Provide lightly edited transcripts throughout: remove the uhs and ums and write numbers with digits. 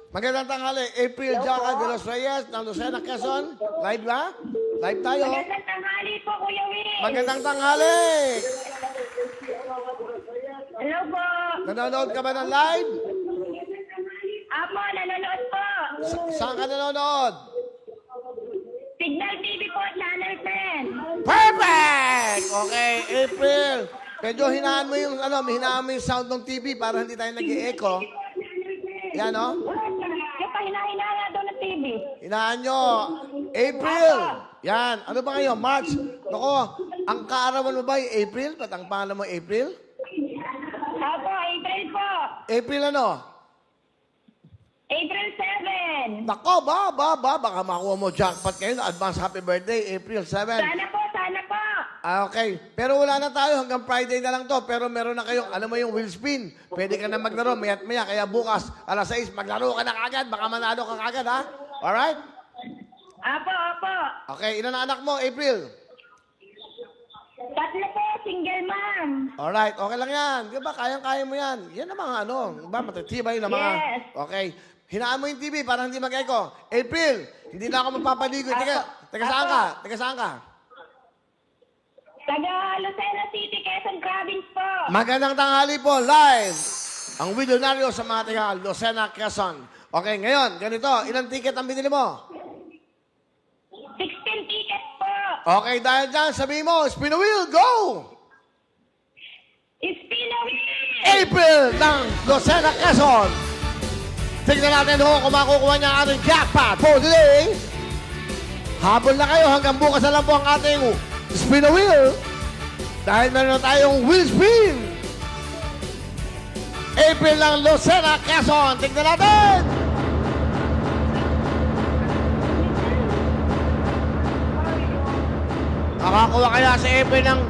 Magandang tanghali, April Jaca de los Reyes ng Lucena, Quezon. Live ba? Live tayo. Magandang tanghali po, Kuya Will. Magandang tanghali. Hello po. Nanonood ka ba ng live? Apo, nanonood po. Saan ka nanonood? Signal TV po, Channel 10. Perfect! Okay, April. Medyo hinaan mo yung, hinaan mo yung sound ng TV para hindi tayo nag-i-echo. Yan, no? Yung pahina-hina nga daw ng TV. Hinaan nyo. April. Yan. Ano ba ngayon? March. Nako, ang kaarawan mo ba yung April? Ba't ang pangalan mo April? Apo, April po. April ano? April 7. Nako, baka makuha mo jackpot ngayon. Advance happy birthday, April 7. Sana po, sana po. Okay. Pero wala na tayo. Hanggang Friday na lang to. Pero meron na kayong, alam mo yung wheel spin. Pwede ka na maglaro, maya't maya. Kaya bukas, alas 6, maglaro ka na kagad. Baka manalo ka kagad, ha? Alright? Apo, apo. Okay. Ilan na anak mo, April? Tatlo po, single mom. Alright. Okay lang yan. Di ba? Kayang-kaya mo yan. Yan ang mga Ba? Matitibay na mga... Yes. Okay. Hinaan mo yung TV para hindi mag-echo. April, hindi na ako magpapaligo. Teka saan ka? Teka saan ka? Taga Lucena City, Quezon Province po. Magandang tanghali po, live. Ang Willonaryo sa mga taga Lucena, Quezon. Okay, ngayon, ganito. Ilang ticket ang binili mo? 16 tickets po. Okay, dahil dyan, sabihin mo, spin the wheel, go! Spin a wheel. April ng Lucena, Quezon. Tignan natin kung makukuha niya ang ating jackpot for today. Habol na kayo hanggang bukas na lang po ang ating spin the wheel. Dahil meron na tayong wheel spin. April ng Lucena, Quezon. Tignan natin. Makakuha kaya si April ng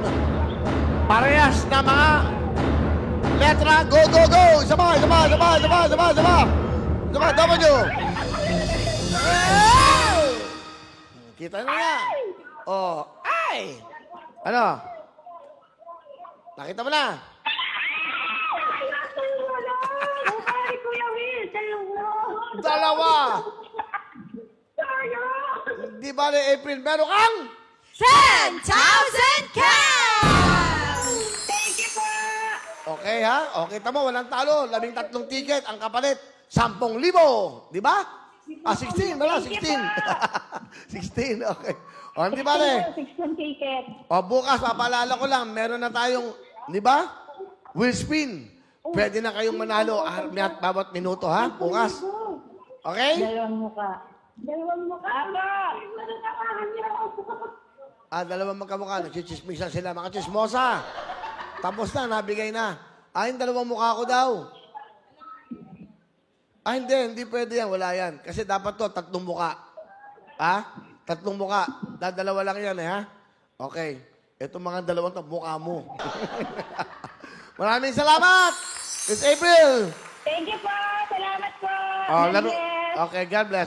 parehas na mga letra. Go, go, go! Isa pa, W! Kita na niya. Oh, ay! Ano? Nakita mo na? Ay, Kuya Will, Dalawa! Di ba ni April, meron kang 10,000 cash! Thank you po. Okay ha? Okay, tamo, walang talo. 13 ticket, ang kapalit, 10,000. Di ba? 16, wala, 16. 16, okay. O, di ba, 16 ticket. O, bukas, papaalala ko lang, meron na tayong, di ba? Wheel spin. Pwede na kayong manalo bawat minuto, ha? Bukas. Okay? Dalawang mukha. Dalawang magkamukha. Nagchichismisan sila. Mga chismosa. Tapos na, nabigay na. Yung dalawang mukha ko daw. Hindi pwede yan. Wala yan. Kasi dapat to, 3 mukha. 3 mukha. Dalawa lang yan, ha? Okay. Ito mga dalawang to, mukha mo. Maraming salamat! It's April! Thank you po. Salamat po. Oh, God laro. bless. Okay, God bless.